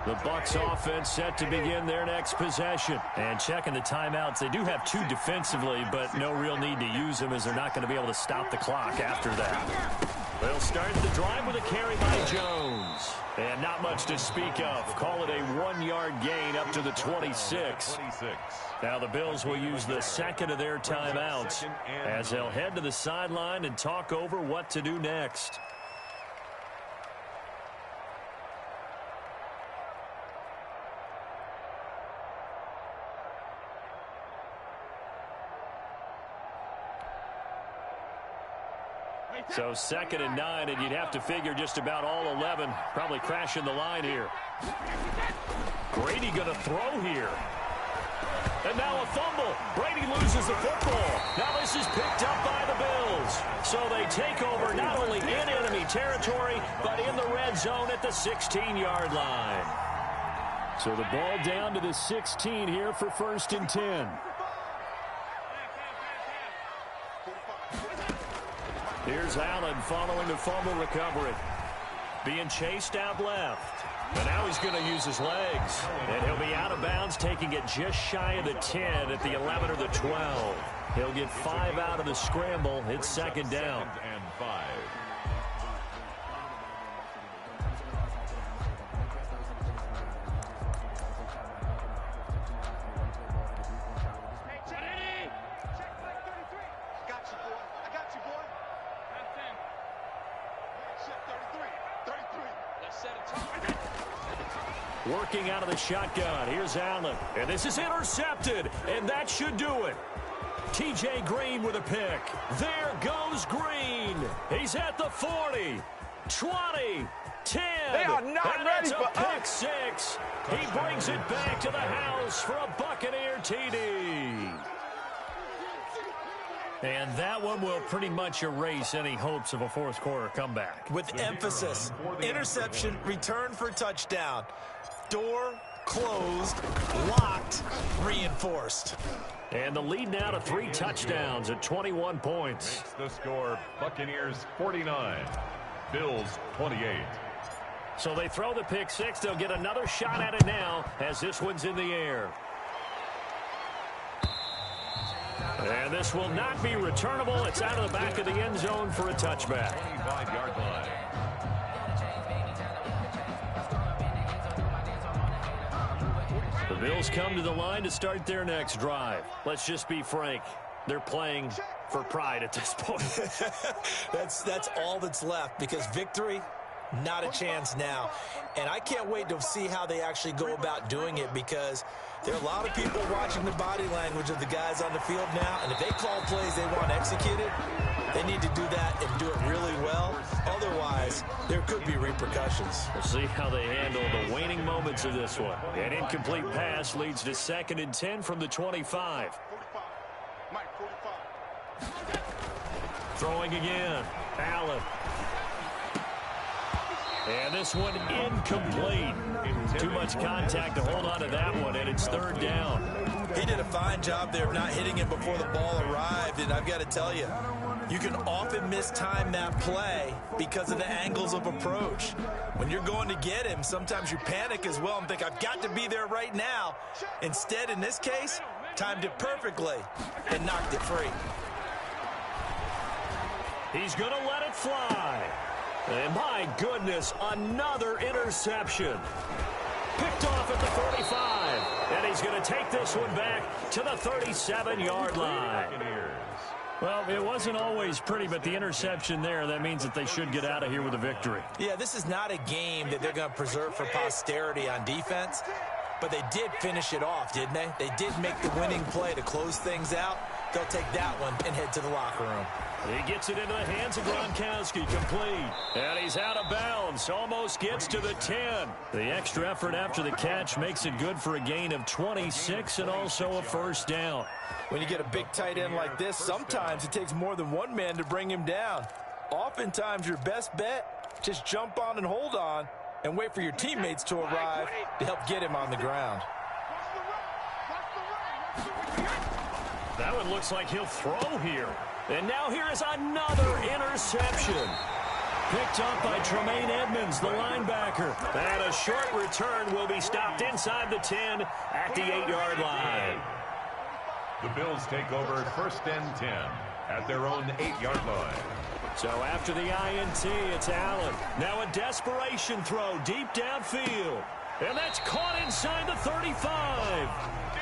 The Bucs offense set to begin their next possession. And checking the timeouts, they do have 2 defensively, but no real need to use them as they're not going to be able to stop the clock after that. They'll start the drive with a carry by Jones. And not much to speak of. Call it a 1-yard gain up to the 26. Now the Bills will use the 2nd of their timeouts as they'll head to the sideline and talk over what to do next. So 2nd and 9, and you'd have to figure just about all 11 probably crashing the line here. Brady going to throw here. And now a fumble. Brady loses the football. Now this is picked up by the Bills. So they take over not only in enemy territory, but in the red zone at the 16-yard line. So the ball down to the 16 here for 1st and 10. Here's Allen following the fumble recovery. Being chased out left. And now he's going to use his legs. And he'll be out of bounds, taking it just shy of the 10 at the 11 or the 12. He'll get 5 out of the scramble. It's 2nd down. 2nd and 5. Working out of the shotgun. Here's Allen. And this is intercepted. And that should do it. T.J. Green with a pick. There goes Green. He's at the 40, 20, 10. They are not ready for pick 6. He brings it back to the house for a Buccaneer TD. And that one will pretty much erase any hopes of a fourth quarter comeback. With emphasis, interception, return for touchdown. Door closed, locked, reinforced. And the lead now to 3 touchdowns at 21 points. The score, Buccaneers 49, Bills 28. So they throw the pick six. They'll get another shot at it now as this one's in the air. And this will not be returnable. It's out of the back of the end zone for a touchback. 25-yard line. The Bills come to the line to start their next drive. Let's just be frank. They're playing for pride at this point. That's all that's left, because victory, not a chance now. And I can't wait to see how they actually go about doing it, because there are a lot of people watching the body language of the guys on the field now, and if they call plays they want executed, they need to do that and do it really well. Otherwise, there could be repercussions. We'll see how they handle the waning moments of this one. An incomplete pass leads to 2nd and 10 from the 25. Throwing again. Allen. And this one incomplete. Too much contact to hold on to that one, and it's 3rd down. He did a fine job there of not hitting him before the ball arrived, and I've got to tell you, you can often mistime that play because of the angles of approach. When you're going to get him, sometimes you panic as well and think, I've got to be there right now. Instead, in this case, timed it perfectly and knocked it free. He's going to let it fly. And my goodness, another interception. Picked off at the 45. And he's going to take this one back to the 37-yard line. Well, it wasn't always pretty, but the interception there, that means that they should get out of here with a victory. Yeah, this is not a game that they're going to preserve for posterity on defense, but they did finish it off, didn't they? They did make the winning play to close things out. They'll take that one and head to the locker room. He gets it into the hands of Gronkowski, complete. And he's out of bounds, almost gets to the 10. The extra effort after the catch makes it good for a gain of 26 and also a 1st down. When you get a big tight end like this, sometimes it takes more than one man to bring him down. Oftentimes, your best bet, just jump on and hold on and wait for your teammates to arrive to help get him on the ground. That one looks like he'll throw here. And now here is another interception. Picked up by Tremaine Edmonds, the linebacker. And a short return will be stopped inside the 10 at the 8-yard line. The Bills take over 1st and 10 at their own 8-yard line. So after the INT, it's Allen. Now a desperation throw deep downfield. And that's caught inside the 35.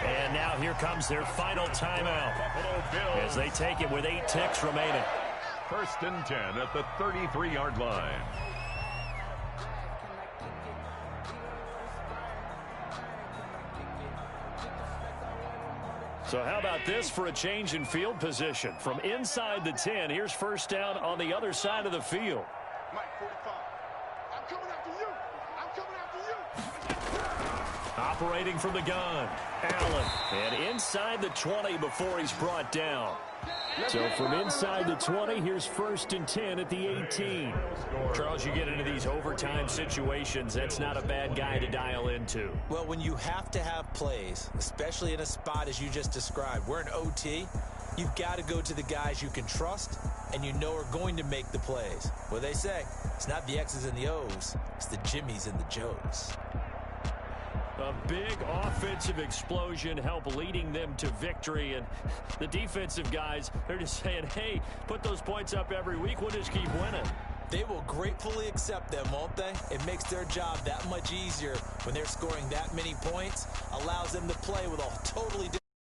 And now here comes their final timeout as they take it with 8 ticks remaining. 1st and 10 at the 33-yard line. So how about this for a change in field position? From inside the 10, here's 1st down on the other side of the field. Mike 45. I'm coming after you. I'm coming after you. Operating from the gun, Allen. And inside the 20 before he's brought down. So from inside the 20, here's 1st and 10 at the 18. Charles, you get into these overtime situations, that's not a bad guy to dial into. Well, when you have to have plays, especially in a spot as you just described, we're in OT, you've got to go to the guys you can trust and you know are going to make the plays. What they say, it's not the X's and the O's, it's the Jimmies and the Joes. A big offensive explosion help leading them to victory. And the defensive guys, they're just saying, hey, put those points up every week. We'll just keep winning. They will gratefully accept them, won't they? It makes their job that much easier when they're scoring that many points. Allows them to play with a totally different